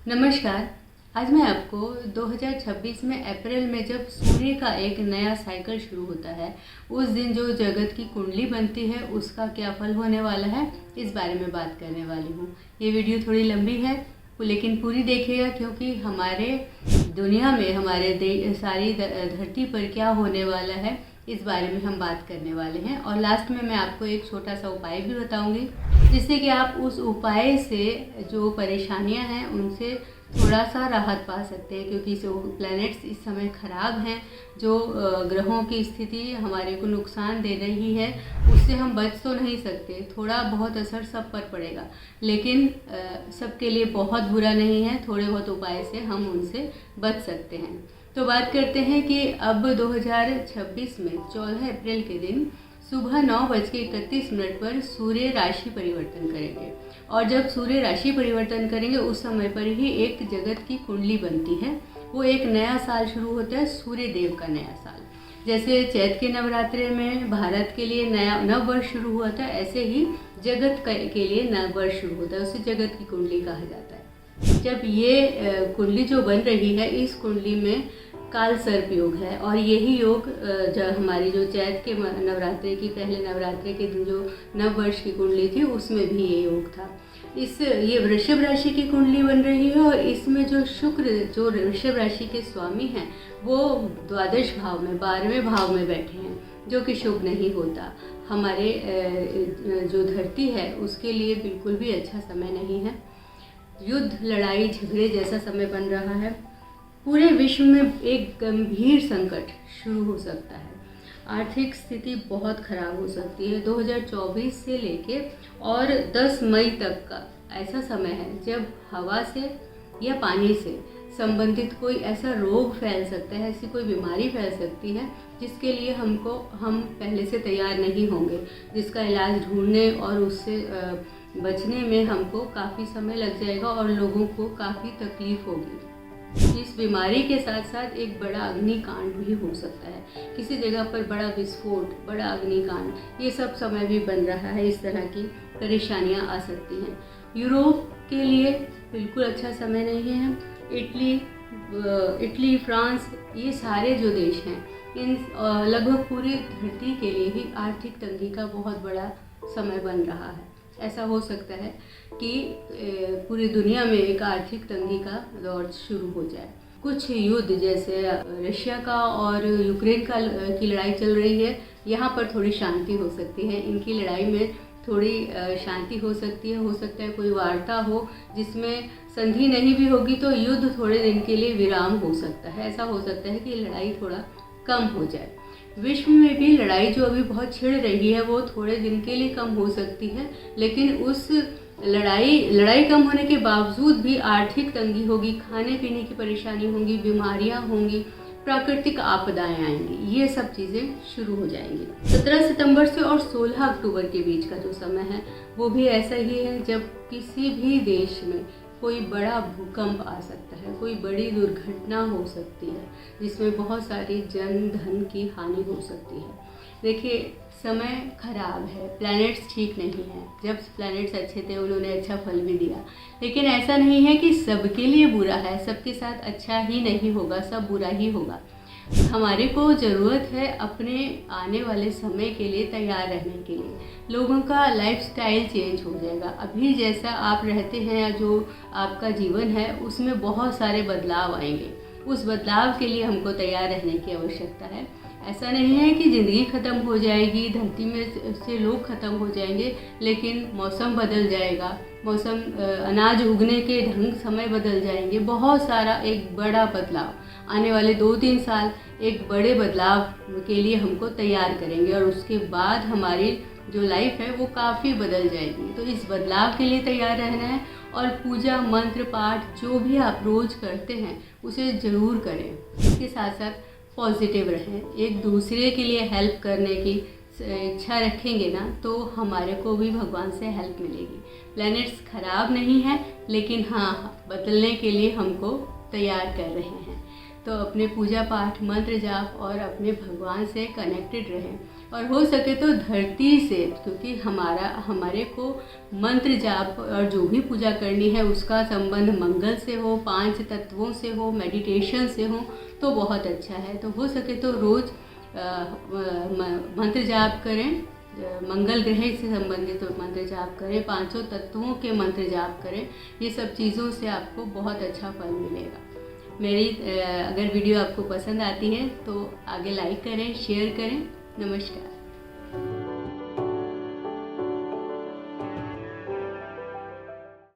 नमस्कार। आज मैं आपको 2026 में अप्रैल में जब सूर्य का एक नया साइकिल शुरू होता है, उस दिन जो जगत की कुंडली बनती है उसका क्या फल होने वाला है, इस बारे में बात करने वाली हूँ। ये वीडियो थोड़ी लंबी है लेकिन पूरी देखिएगा, क्योंकि हमारे दुनिया में हमारे सारी धरती पर क्या होने वाला है इस बारे में हम बात करने वाले हैं। और लास्ट में मैं आपको एक छोटा सा उपाय भी बताऊंगी, जिससे कि आप उस उपाय से जो परेशानियां हैं उनसे थोड़ा सा राहत पा सकते हैं। क्योंकि जो प्लैनेट्स इस समय ख़राब हैं, जो ग्रहों की स्थिति हमारे को नुकसान दे रही है, उससे हम बच तो नहीं सकते। थोड़ा बहुत असर सब पर पड़ेगा, लेकिन सबके लिए बहुत बुरा नहीं है। थोड़े बहुत उपाय से हम उनसे बच सकते हैं। तो बात करते हैं कि अब 2026 में 14 अप्रैल के दिन सुबह 9:31 पर सूर्य राशि परिवर्तन करेंगे। और जब सूर्य राशि परिवर्तन करेंगे उस समय पर ही एक जगत की कुंडली बनती है। वो एक नया साल शुरू होता है, सूर्य देव का नया साल। जैसे चैत के नवरात्रे में भारत के लिए नया नव वर्ष शुरू हुआ था, ऐसे ही जगत के लिए नव वर्ष शुरू होता है। उसे जगत की कुंडली कहा जाता है। जब ये कुंडली जो बन रही है, इस कुंडली में काल सर्प योग है, और यही योग हमारी जो चैत के नवरात्रे की पहले नवरात्रे के दिन जो नव वर्ष की कुंडली थी उसमें भी ये योग था। ये वृषभ राशि की कुंडली बन रही है, और इसमें जो शुक्र जो वृषभ राशि के स्वामी हैं वो द्वादश भाव में 12वें भाव में बैठे हैं, जो कि शुभ नहीं होता। हमारे जो धरती है उसके लिए बिल्कुल भी अच्छा समय नहीं है। युद्ध, लड़ाई झगड़े जैसा समय बन रहा है। पूरे विश्व में एक गंभीर संकट शुरू हो सकता है। आर्थिक स्थिति बहुत खराब हो सकती है। 2024 से लेके और 10 मई तक का ऐसा समय है जब हवा से या पानी से संबंधित कोई ऐसा रोग फैल सकता है, ऐसी कोई बीमारी फैल सकती है जिसके लिए हम पहले से तैयार नहीं होंगे, जिसका इलाज ढूंढने और उससे बचने में हमको काफ़ी समय लग जाएगा और लोगों को काफ़ी तकलीफ होगी। इस बीमारी के साथ साथ एक बड़ा अग्निकांड भी हो सकता है, किसी जगह पर बड़ा विस्फोट, बड़ा अग्निकांड, ये सब समय भी बन रहा है। इस तरह की परेशानियां आ सकती हैं। यूरोप के लिए बिल्कुल अच्छा समय नहीं है। इटली, फ्रांस, ये सारे जो देश हैं, इन लगभग पूरी धरती के लिए ही आर्थिक तंगी का बहुत बड़ा समय बन रहा है। ऐसा हो सकता है कि पूरी दुनिया में एक आर्थिक तंगी का दौर शुरू हो जाए। कुछ युद्ध, जैसे रशिया का और यूक्रेन की लड़ाई चल रही है, यहाँ पर थोड़ी शांति हो सकती है। इनकी लड़ाई में थोड़ी शांति हो सकती है। हो सकता है कोई वार्ता हो जिसमें संधि नहीं भी होगी, तो युद्ध थोड़े दिन के लिए विराम हो सकता है। ऐसा हो सकता है कि लड़ाई थोड़ा कम हो जाए। विश्व में भी लड़ाई जो अभी बहुत छिड़ रही है वो थोड़े दिन के लिए कम हो सकती है, लेकिन उस लड़ाई कम होने के बावजूद भी आर्थिक तंगी होगी, खाने पीने की परेशानी होगी, बीमारियां होंगी, प्राकृतिक आपदाएं आएंगी, ये सब चीज़ें शुरू हो जाएंगी। 17 सितंबर से और 16 अक्टूबर के बीच का जो समय है वो भी ऐसा ही है, जब किसी भी देश में कोई बड़ा भूकंप आ सकता है, कोई बड़ी दुर्घटना हो सकती है, जिसमें बहुत सारी जन धन की हानि हो सकती है। देखिए, समय खराब है, प्लैनेट्स ठीक नहीं है। जब प्लैनेट्स अच्छे थे उन्होंने अच्छा फल भी दिया, लेकिन ऐसा नहीं है कि सबके लिए बुरा है, सबके साथ अच्छा ही नहीं होगा, सब बुरा ही होगा। हमारे को ज़रूरत है अपने आने वाले समय के लिए तैयार रहने के लिए। लोगों का लाइफस्टाइल चेंज हो जाएगा। अभी जैसा आप रहते हैं या जो आपका जीवन है उसमें बहुत सारे बदलाव आएंगे। उस बदलाव के लिए हमको तैयार रहने की आवश्यकता है। ऐसा नहीं है कि ज़िंदगी ख़त्म हो जाएगी, धरती में से लोग ख़त्म हो जाएंगे, लेकिन मौसम बदल जाएगा, अनाज उगने के ढंग समय बदल जाएंगे। बहुत सारा एक बड़ा बदलाव आने वाले 2-3 साल एक बड़े बदलाव के लिए हमको तैयार करेंगे, और उसके बाद हमारी जो लाइफ है वो काफ़ी बदल जाएगी। तो इस बदलाव के लिए तैयार रहना है, और पूजा, मंत्र, पाठ जो भी आप रोज़ करते हैं उसे ज़रूर करें। इसके साथ साथ पॉजिटिव रहें, एक दूसरे के लिए हेल्प करने की इच्छा रखेंगे ना, तो हमारे को भी भगवान से हेल्प मिलेगी। प्लैनेट्स खराब नहीं है, लेकिन हाँ, बदलने के लिए हमको तैयार कर रहे हैं। तो अपने पूजा पाठ, मंत्र जाप और अपने भगवान से कनेक्टेड रहें। और हो सके तो धरती से, क्योंकि हमारे को मंत्र जाप और जो भी पूजा करनी है उसका संबंध मंगल से हो, 5 तत्वों से हो, मेडिटेशन से हो तो बहुत अच्छा है। तो हो सके तो रोज़ मंत्र जाप करें, मंगल ग्रह से संबंधित मंत्र जाप करें, 5 तत्वों के मंत्र जाप करें। ये सब चीज़ों से आपको बहुत अच्छा फल मिलेगा। मेरी अगर वीडियो आपको पसंद आती है तो आगे लाइक करें, शेयर करें। नमस्कार।